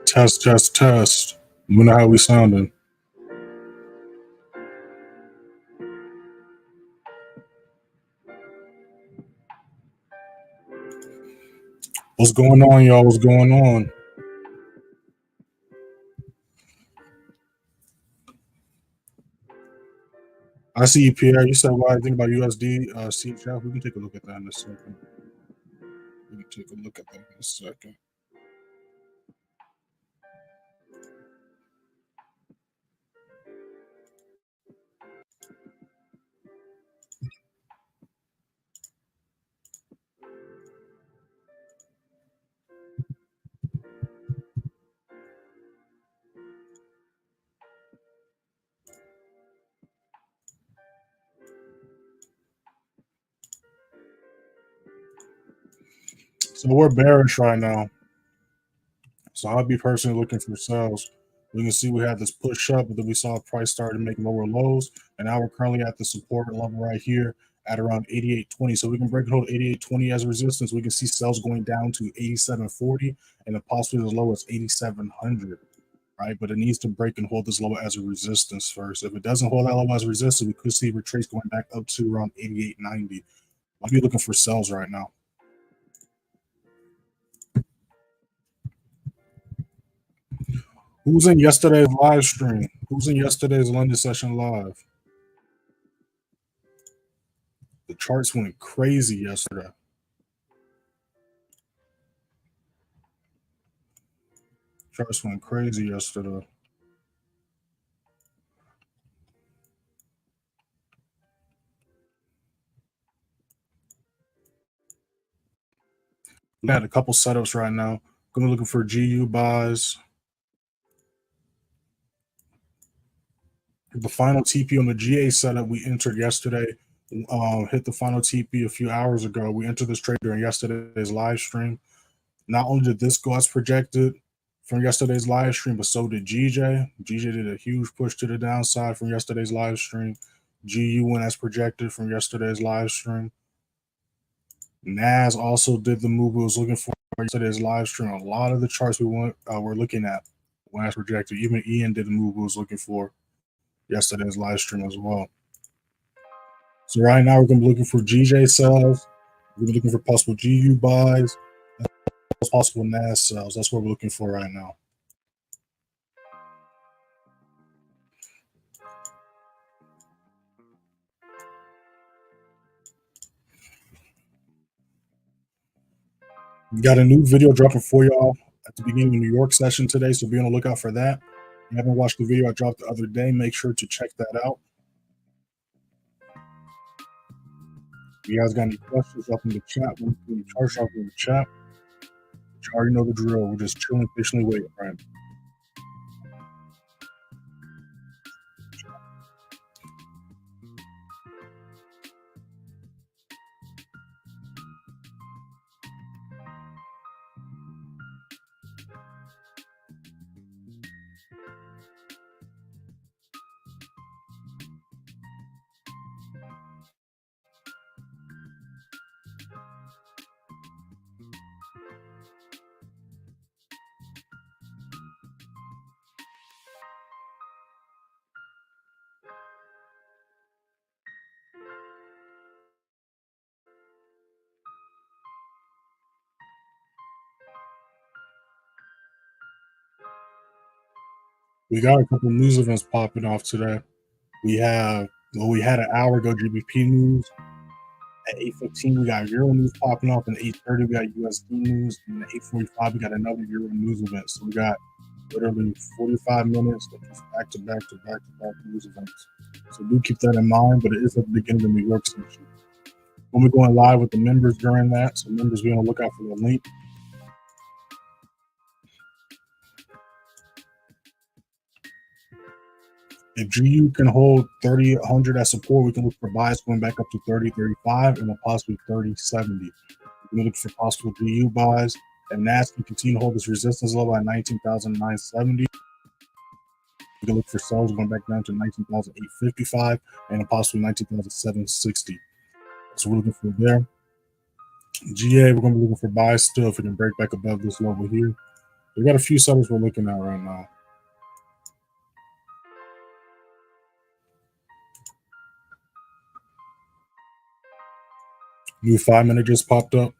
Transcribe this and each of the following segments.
Test, test, test. Let me know how we sounding. What's going on, y'all? What's going on? I see you, Pierre. You said what I think about USD CHF. We can take a look at that in a second. We can take a look at that in a second. So we're bearish right now. So I'll be personally looking for sales. We can see we had this push up, but then we saw price start to make lower lows, and now we're currently at the support level right here at around 88.20. So we can break and hold 88.20 as resistance. We can see sales going down to 87.40 and possibly as low as 8700. Right, but it needs to break and hold this lower as a resistance first. If it doesn't hold that lower as a resistance, we could see retrace going back up to around 88.90. I'll be looking for sales right now. Who's in yesterday's live stream? Who's in yesterday's London session live? The charts went crazy yesterday. Charts went crazy yesterday. We had a couple setups right now. Gonna be looking for GU buys. The final TP on the GA setup we entered yesterday hit the final TP a few hours ago. We entered this trade during yesterday's live stream. Not only did this go as projected from yesterday's live stream, but so did GJ. GJ did a huge push to the downside from yesterday's live stream. GU went as projected from yesterday's live stream. NAS also did the move we was looking for yesterday's live stream. A lot of the charts we're looking at went as projected. Even Ian did the move we was looking for yesterday's live stream as well. So right now we're going to be looking for GJ sells. We're going to be looking for possible GU buys, possible NAS sells. That's what we're looking for right now. We got a new video dropping for y'all at the beginning of the New York session today, so be on the lookout for that. If you haven't watched the video I dropped the other day, make sure to check that out. If you guys got any questions, up in the chat. We'll put the charts up in the chat. You already know the drill. We're just chilling, patiently waiting, right? We got a couple news events popping off today. We had an hour ago GBP news. At 8:15, we got Euro news popping off, and at 8:30, we got USD news, and at 8:45, we got another Euro news event. So we got literally 45 minutes of just back-to-back news events. So do keep that in mind, but it is at the beginning of the New York session. We'll be going live with the members during that, so members be on the lookout for the link. If GU can hold 30.100 as support, we can look for buys going back up to 30.35 and then possibly 30.70. We can look for possible GU buys, and NAS can continue to hold this resistance level at 19,970. We can look for sells going back down to 19,855 and possibly 19,760. So we're looking for there. GA, we're going to be looking for buys still if we can break back above this level here. We got a few setups we're looking at right now. New 5-minute just popped up.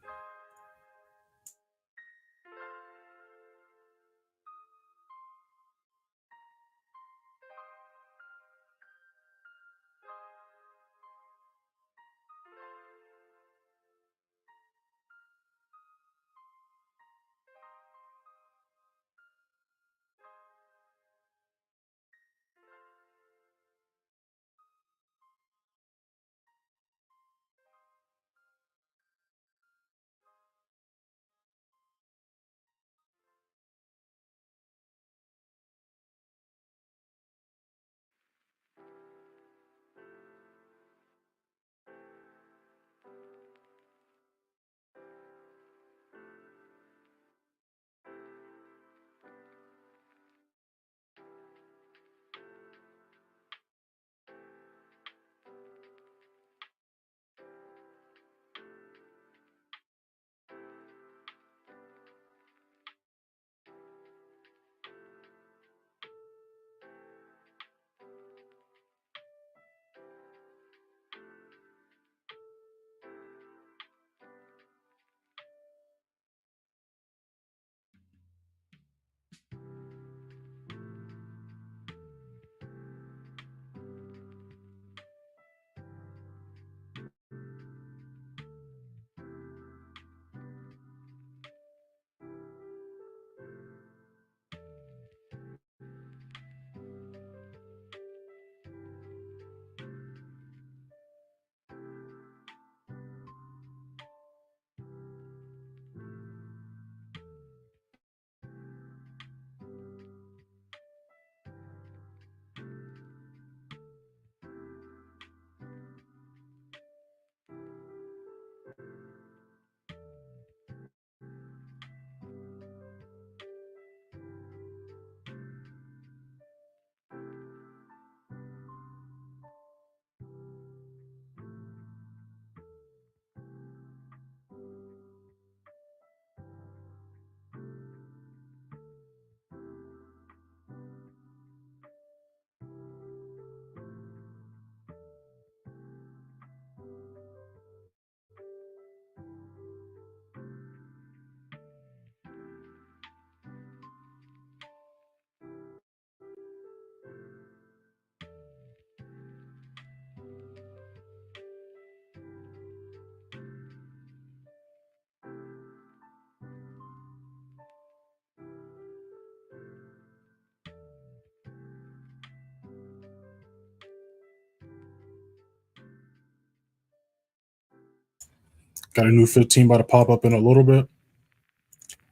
Got a new 15 about to pop up in a little bit.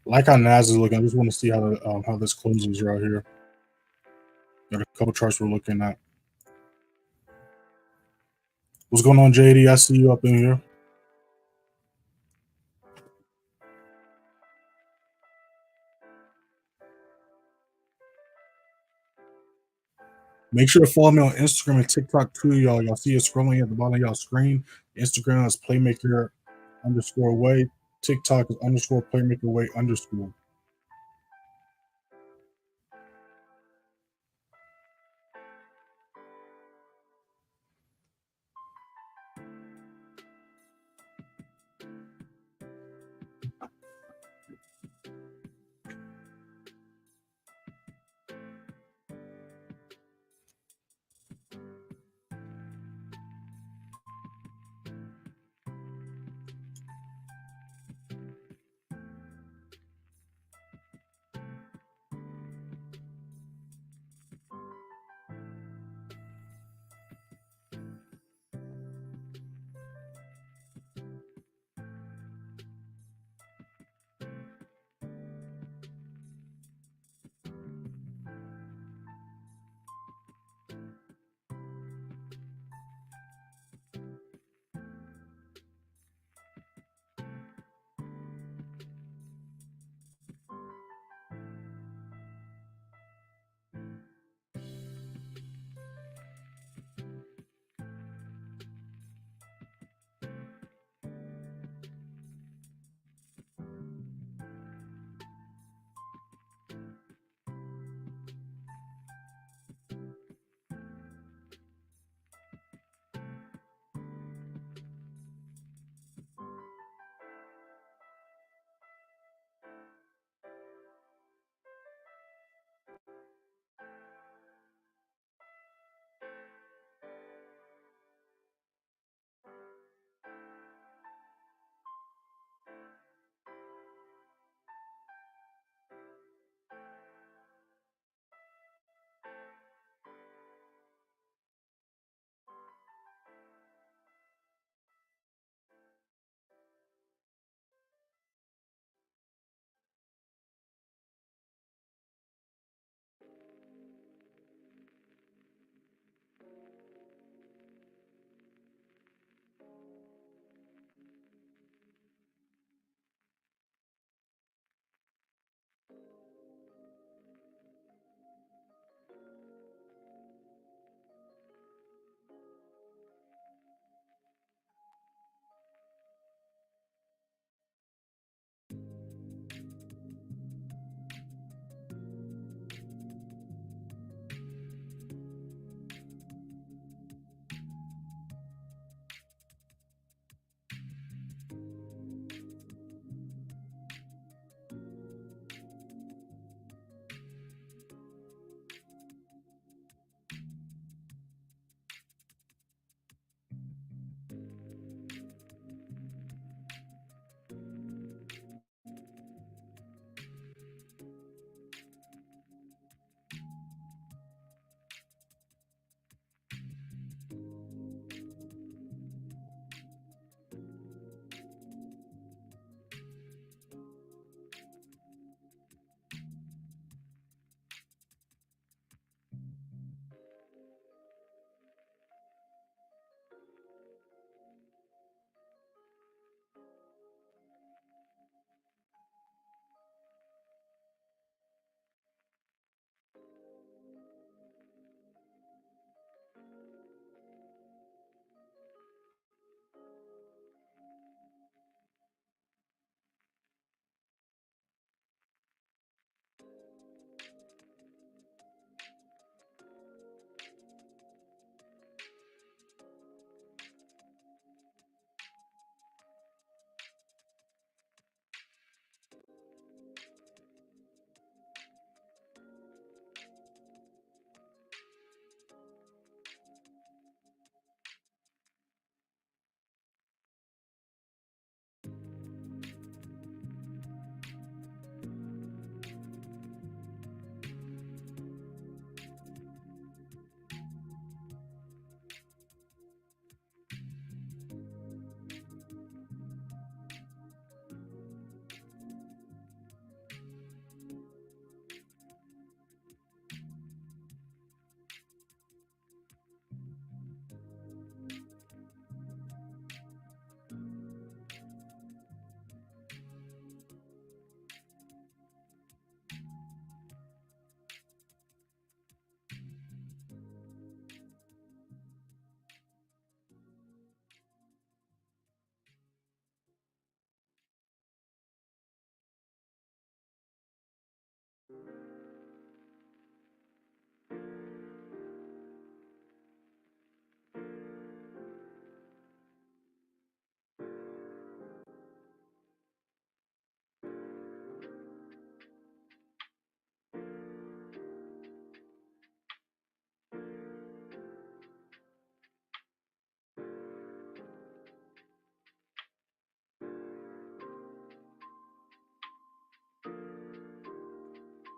Like how NAS is looking, I just want to see how this closes right here. Got a couple charts we're looking at. What's going on, JD? I see you up in here. Make sure to follow me on Instagram and TikTok too, y'all. Y'all see it scrolling at the bottom of y'all screen. Instagram is playmaker_way. TikTok is _playmakerway_.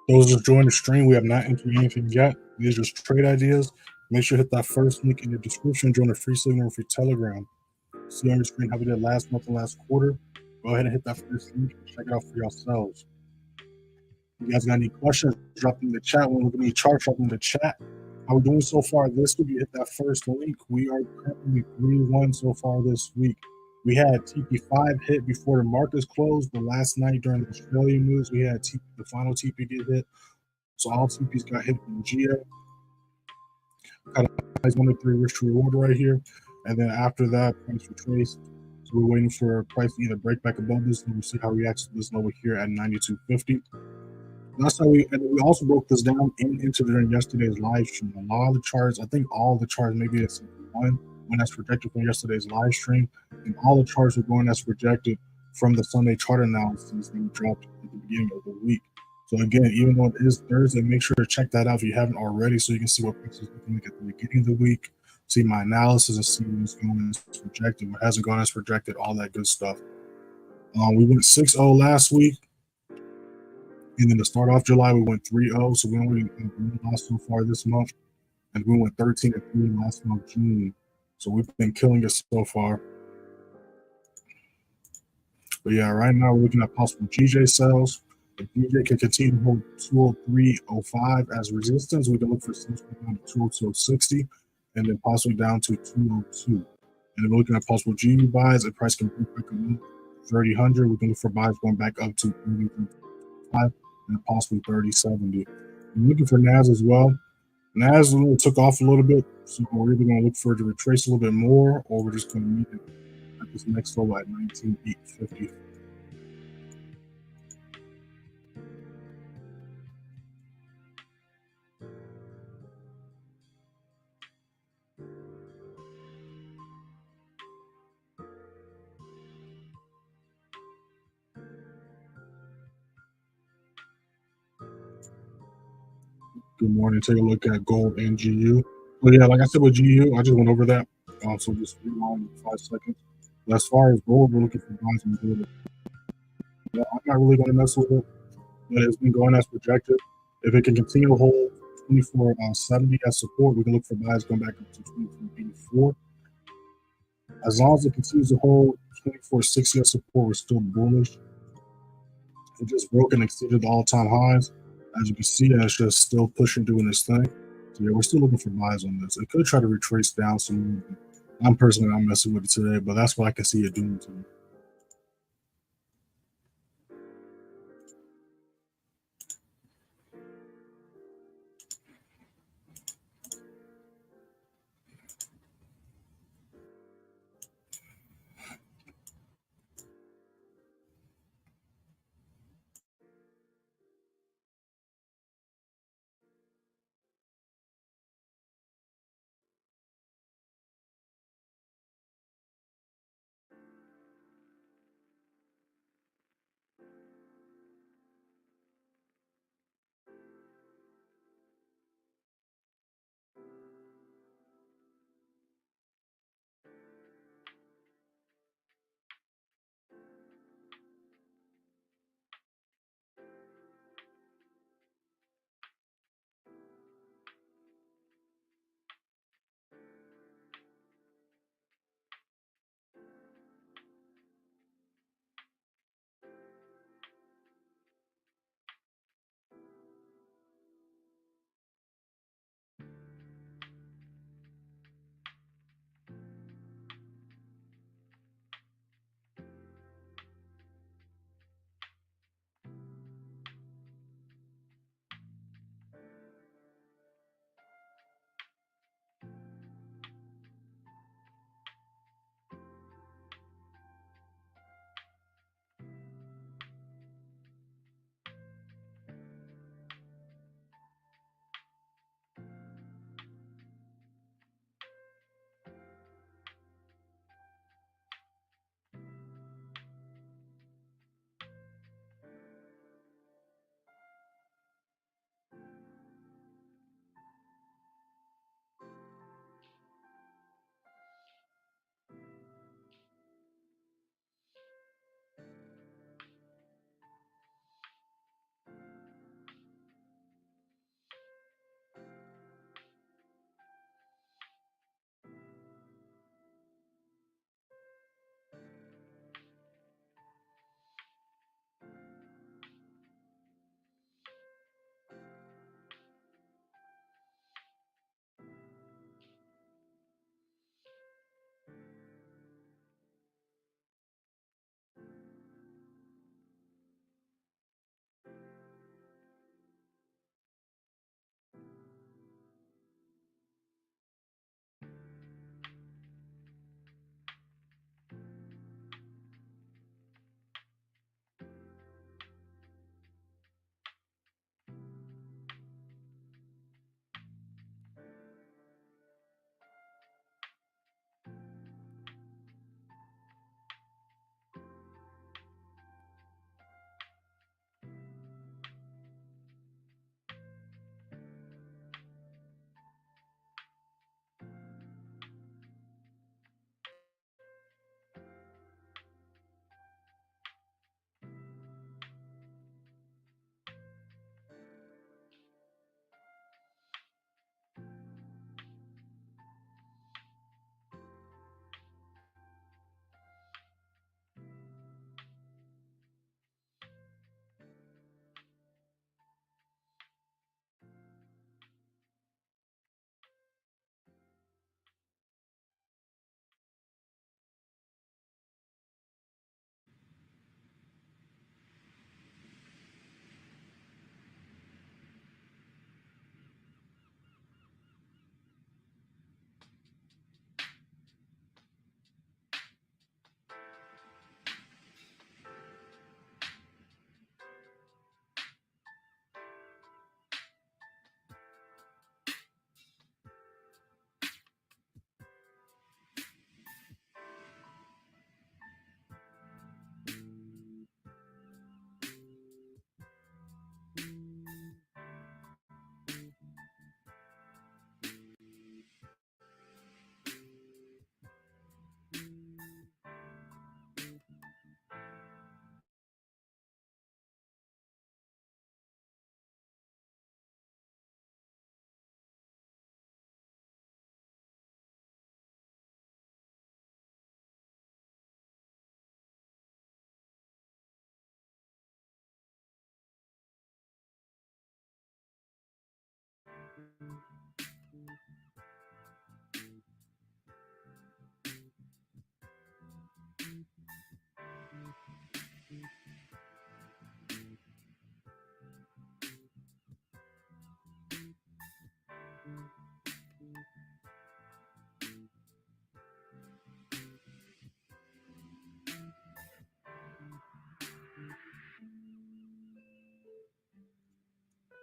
Those just joined the stream, we have not entered anything yet. These are just trade ideas. Make sure to hit that first link in the description. Join the free signal for Telegram. See on your screen how we did last month and last quarter. Go ahead and hit that first link and check it out for yourselves. If you guys got any questions, drop them in the chat. When we're looking at any charts, drop them in the chat. How we're doing so far this week, you hit that first link. We are currently 3-1 so far this week. We had TP5 hit before the markets closed, but last night during the Australian news, we had the final TP get hit. So all TPs got hit in GA. Kind of nice 1 to 3 risk to reward right here. And then after that, price retraced. So we're waiting for price to either break back above this and we'll see how it reacts to this level here at 92.50. That's how we also broke this down into during yesterday's live stream. A lot of the charts, I think all the charts, maybe it's one when that's projected from yesterday's live stream, and all the charts were going as projected from the Sunday chart analysis that we dropped at the beginning of the week. So again, even though it is Thursday, make sure to check that out if you haven't already, so you can see what price is looking like at the beginning of the week, see my analysis, and see what's going as projected, what hasn't gone as projected, all that good stuff. We went 6-0 last week. And then to start off July, we went 3-0, so we only lost so far this month. And we went 13-3 last month, June. So we've been killing it so far. But yeah, right now we're looking at possible GJ sales. If GJ can continue to hold 203.05 as resistance, we can look for sales down to 202.60 and then possibly down to 202. And then we're looking at possible GB buys. If price can break back above 30.00, we can look for buys going back up to 30.5 and possibly 30.70. I'm looking for NAS as well. NAS took off a little bit, so we're either going to look for it to retrace a little bit more, or we're just going to meet it at this next level at 19,850. Good morning. Take a look at gold and GU. But yeah, like I said with GU, I just went over that. So just rewind in 5 seconds. But as far as gold, we're looking for buys and gold. Yeah, I'm not really going to mess with it, but it's been going as projected. If it can continue to hold 24.70 as support, we can look for buys going back up to 24.84. As long as it continues to hold 24.60 as support, we're still bullish. It just broke and exceeded the all-time highs. As you can see, it's just still pushing, doing this thing. So yeah, we're still looking for buys on this. It could try to retrace down some more. I'm personally not messing with it today, but that's what I can see it doing to me.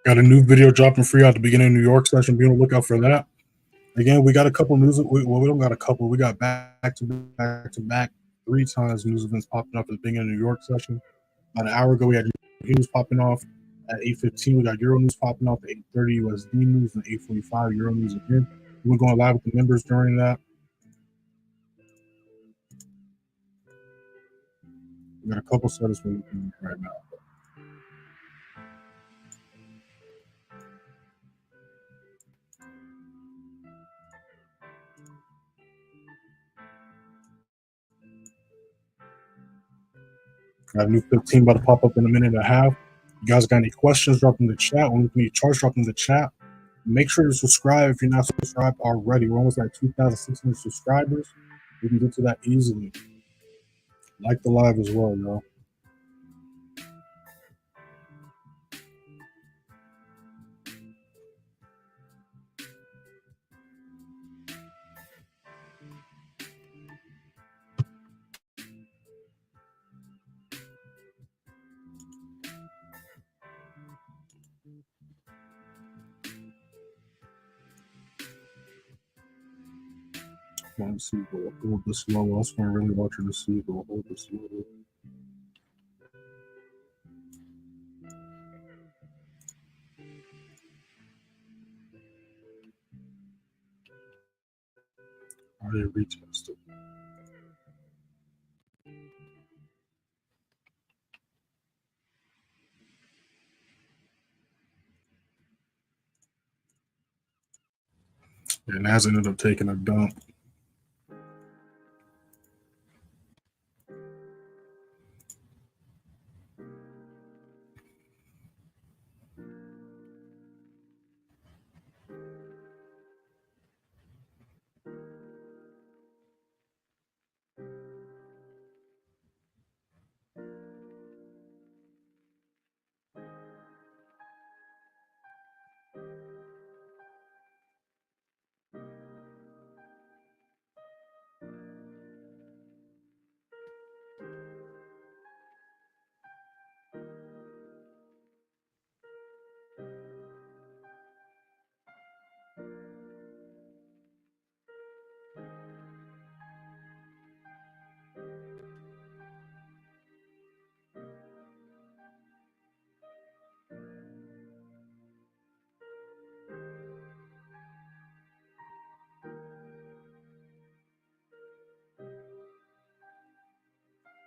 Got a new video dropping free at the beginning of New York session. Be on the lookout for that. Again, we got a couple news. We don't got a couple. We got back to back 3 times news events popping up at the beginning of New York session. About an hour ago, we had news popping off at 8:15. We got Euro news popping off at 8:30 USD news and 8:45 Euro news again. We're going live with the members during that. We got a couple settings we're looking at right now. Got a new 15 about to pop up in a minute and a half. You guys got any questions, drop in the chat. When you charts, drop in the chat. Make sure to subscribe if you're not subscribed already. We're almost at 2,600 subscribers. We can get to that easily. Like the live as well, y'all. Let's see, we'll hold this level. That's what I really want you to see. We'll hold this level. I already retested. Yeah, NAS ended up taking a dump.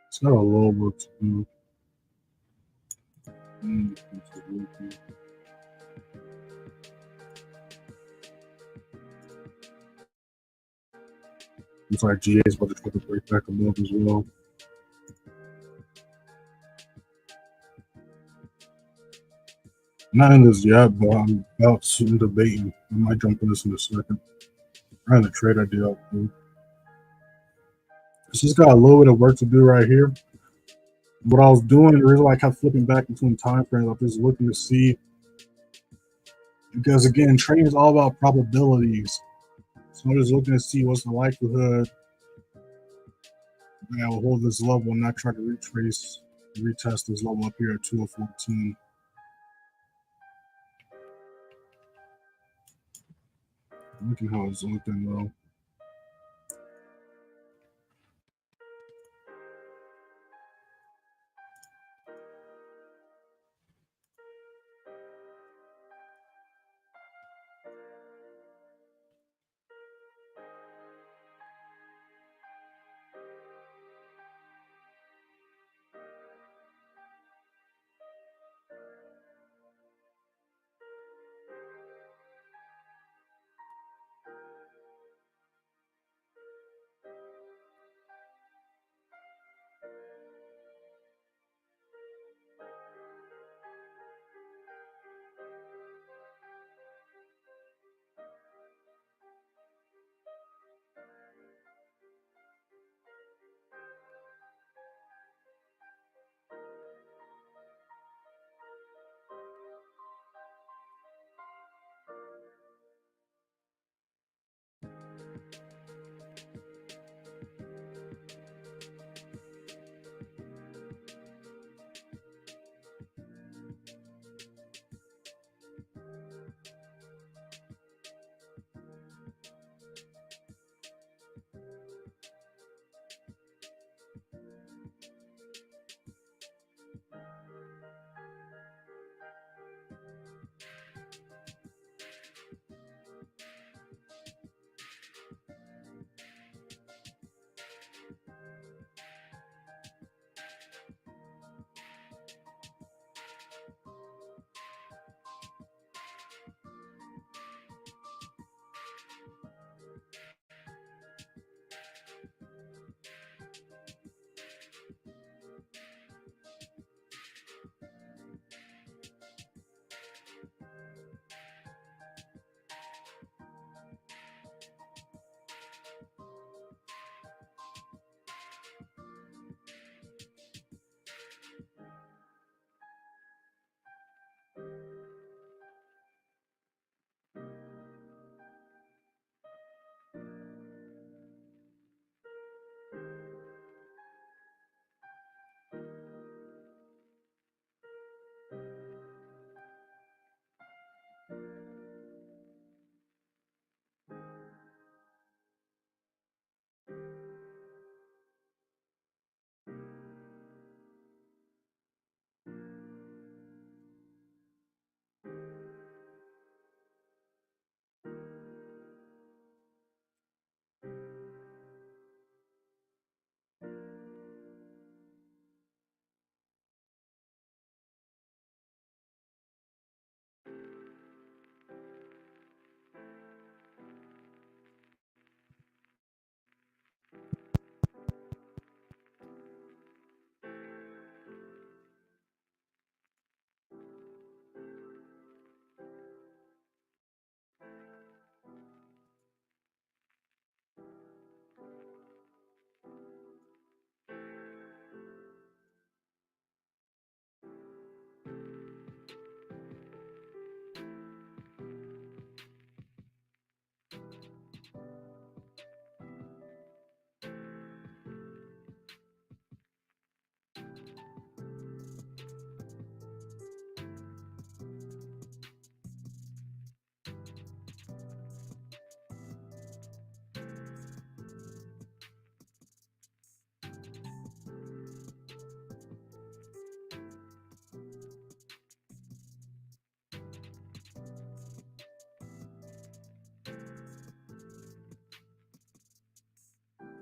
It's not a low look too. Looks like GA is about to try to break back above as well. Not in this yet, but I'm about to debating. I might jump in this in a second. Trying to trade idea up too. It's just got a little bit of work to do right here. What I was doing, the reason why I kept flipping back between time frames, I was just looking to see, because again, trading is all about probabilities. So I'm just looking to see what's the likelihood that I will hold this level and not try to retest this level up here at 204.10. Look at how it's looking though.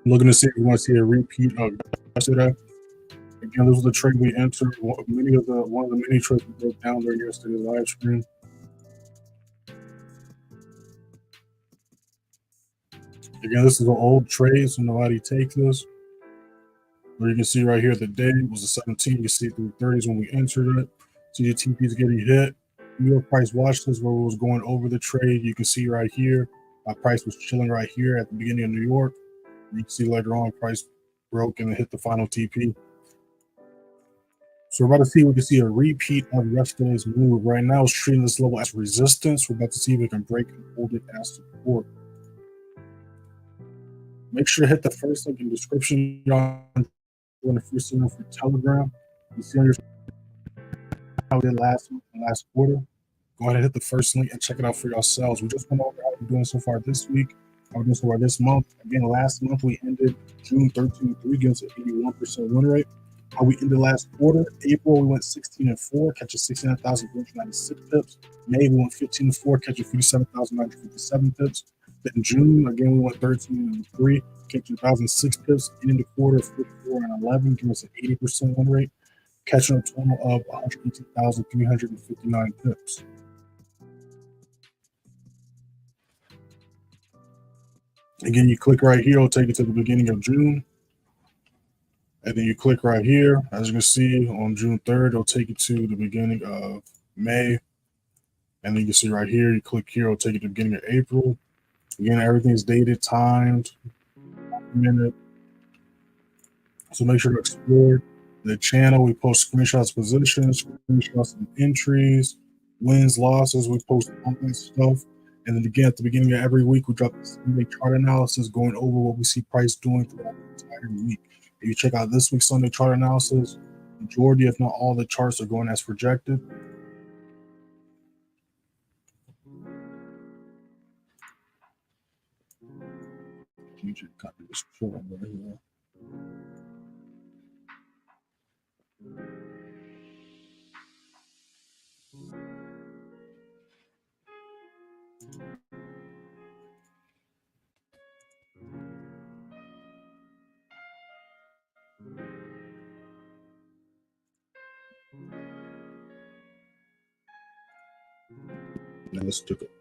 Looking to see if we want to see a repeat of yesterday. Again, this was the trade we entered. One of the many trades we broke down during yesterday's live stream. Again, this is an old trade, so nobody take this. But you can see right here the day was the 17th. You can see through the 30s when we entered it. See the TPs getting hit. New York price watch this where it was going over the trade. You can see right here, our price was chilling right here at the beginning of New York. You can see later on, price broke and hit the final TP. So we're about to see if we can see a repeat of yesterday's move. Right now, it's treating this level as resistance. We're about to see if we can break and hold it as support. Make sure to hit the first link in the description. Y'all join the free signal for Telegram. You see on your how we did last month and last quarter. Go ahead and hit the first link and check it out for yourselves. We just went over how we're doing so far this week, how we're doing so far this month. Again, last month we ended June 13.3 against an 81% win rate. How we ended last quarter, April we went 16-4, catching 69,496 pips. May we went 15-4, catching 57,957 pips. Then June, again, we went 13-3, catching 1,006 pips. Ending the quarter 44-11, giving us an 80% win rate, catching a total of 118,359 pips. Again, you click right here, it'll take you to the beginning of June. And then you click right here. As you can see, on June 3rd, it'll take you to the beginning of May. And then you can see right here, you click here, it'll take you to the beginning of April. Again, everything's dated, timed, minute. So make sure to explore the channel. We post screenshots, positions, screenshots of entries, wins, losses. We post all that stuff. And then again, at the beginning of every week, we drop the Sunday chart analysis going over what we see price doing throughout the entire week. If you check out this week's Sunday chart analysis, majority, if not all, the charts are going as projected. You should copy this chart right here. Now let's take it.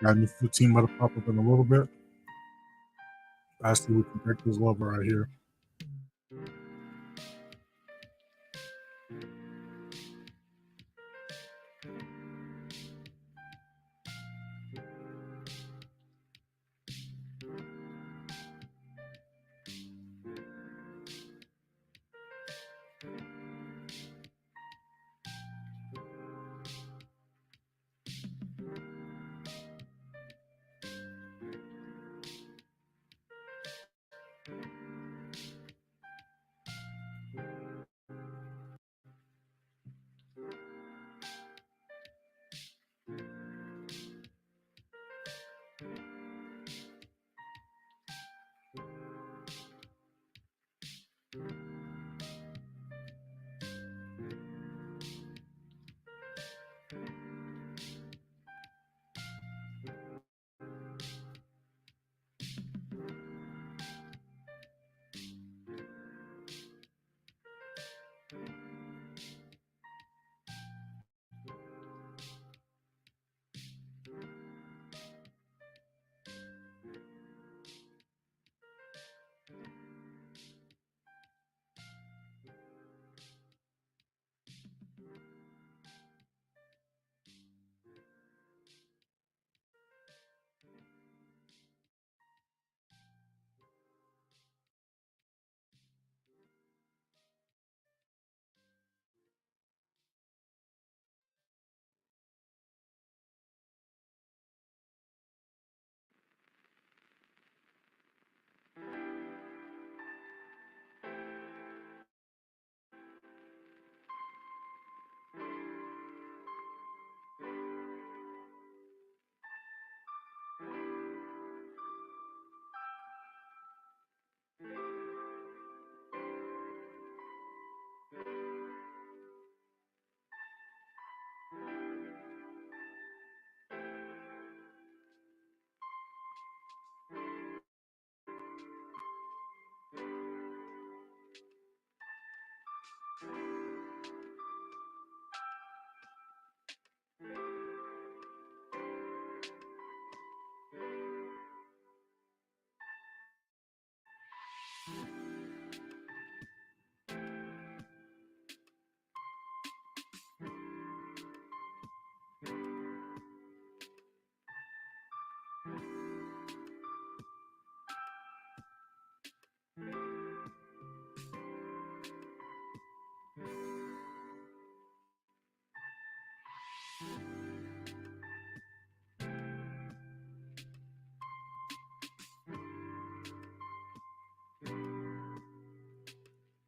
Got new 15 about to pop up in a little bit. I see we can break this level right here.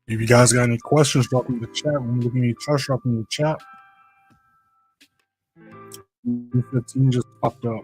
If you guys got any questions, drop them in the chat. When you're looking at your chart, drop them in the chat. 15 just popped up.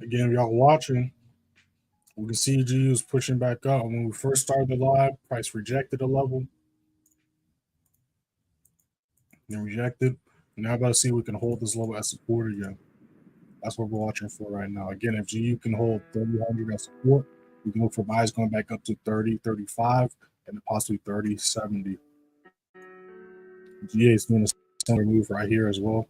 Again, if y'all watching, we can see GU is pushing back up. When we first started the live, price rejected a level, then rejected. Now about to see if we can hold this level as support again. That's what we're watching for right now. Again, if GU can hold 3000 as support, we can look for buys going back up to 30, 35, and possibly 30, 70. GA is doing a similar move right here as well.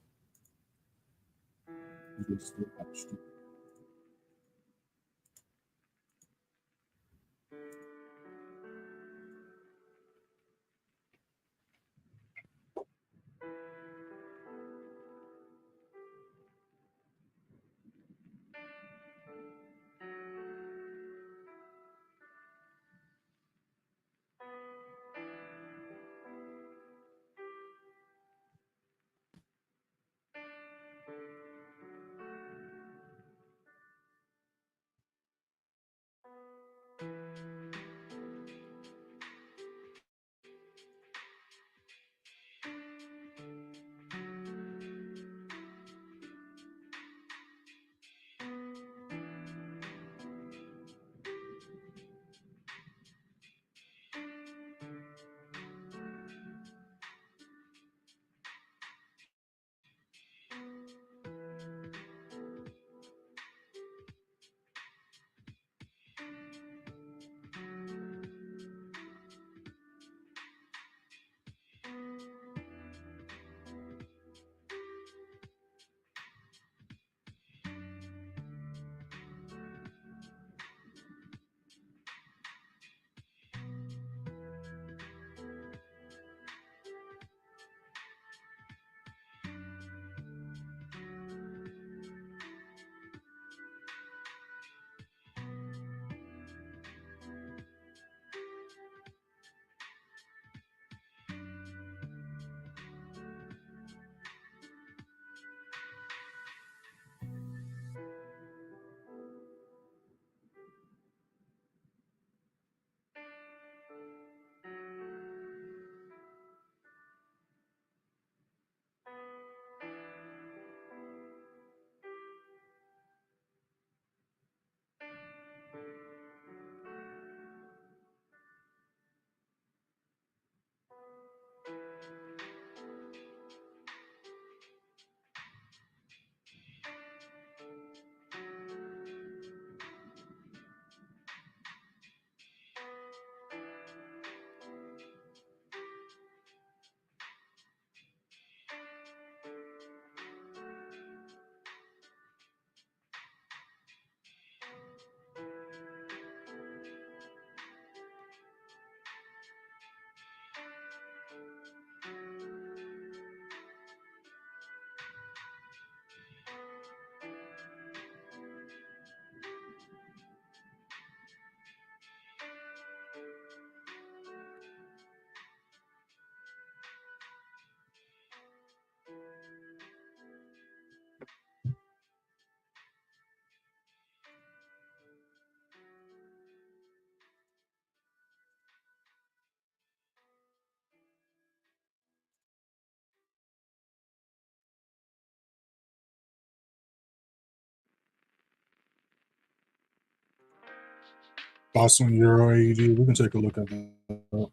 Boston Euro AED. We can take a look at that.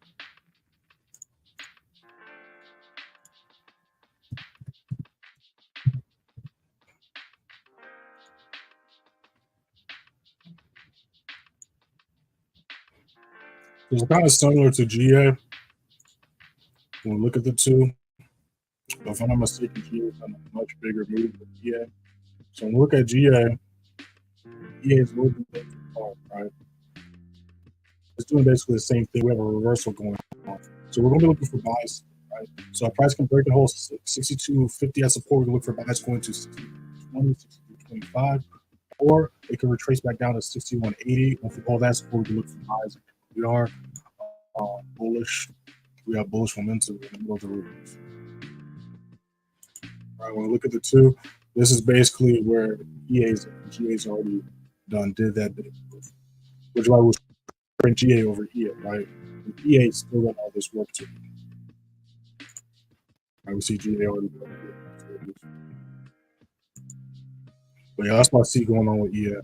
It's kind of similar to GA. When we look at the two, but if I'm not mistaken, GA is on a much bigger move than GA. So when we look at GA, EA is moving too far, right? It's doing basically the same thing. We have a reversal going on. So we're going to be looking for buys, right? So our price can break the whole 62.50 as support. We can look for buys going to 62.20, 62.25, or it can retrace back down to 61.80. Once we call that support, we can look for buys. We are bullish. We have bullish momentum in the middle of the reverse. All right, when we look at the two, this is basically where EA's and GA's already did that big move, which is why we're in GA over EA, right? And EA still got all this work to do. Right, we see GA already done it. But yeah, that's what I see going on with EA.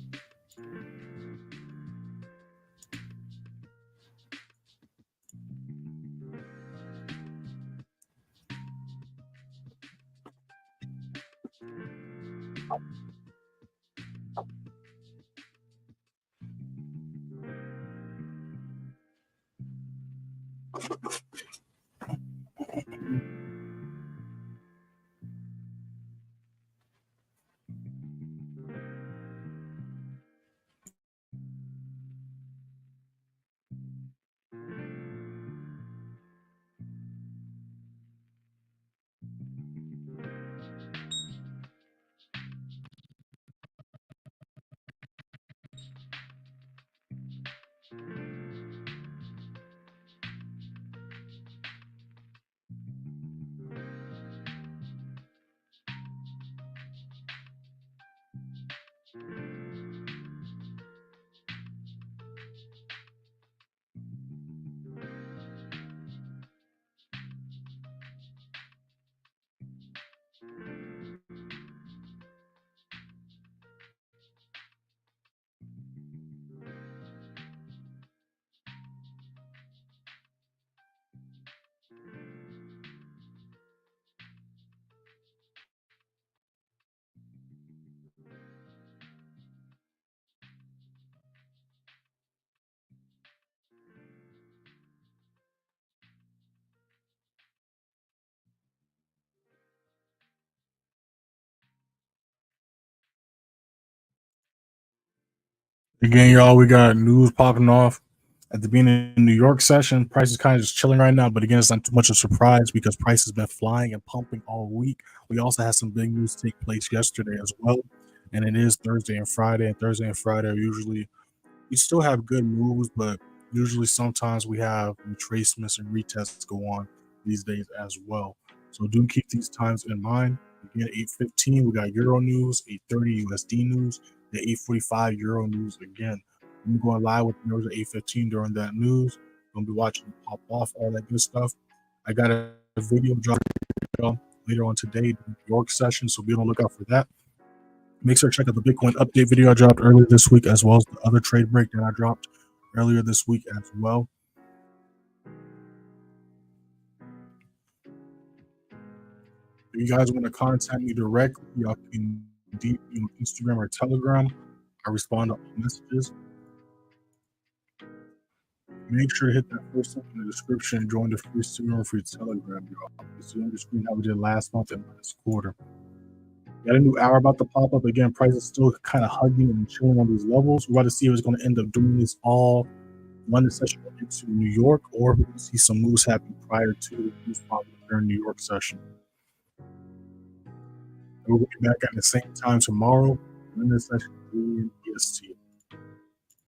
Again, y'all, we got news popping off at the beginning of the New York session. Price is kind of just chilling right now, but again, it's not too much of a surprise because price has been flying and pumping all week. We also had some big news take place yesterday as well, and it is Thursday and Friday. And Thursday and Friday are usually, we still have good moves, but usually sometimes we have retracements and retests go on these days as well. So do keep these times in mind. Again, 8:15, we got Euro news, 8:30 USD news, the 8:45 Euro news again. I'm going live with the news at 8:15 during that news. I'm gonna be watching it pop off, all that good stuff. I got a video drop later on today, the New York session, so be on the lookout for that. Make sure to check out the Bitcoin update video I dropped earlier this week, as well as the other trade break that I dropped earlier this week as well. If you guys want to contact me directly, y'all can DM me on Instagram or Telegram. I respond to all messages. Make sure to hit that first link in the description and join the free streamer for your Telegram, y'all. It's on the screen how we did last month and last quarter. Got a new hour about to pop up. Again, price is still kind of hugging and chilling on these levels. We're about to see if it's going to end up doing this all London session into New York, or we can see some moves happen prior to the news pop during New York session. And we'll be back at the same time tomorrow, London session 3 EST.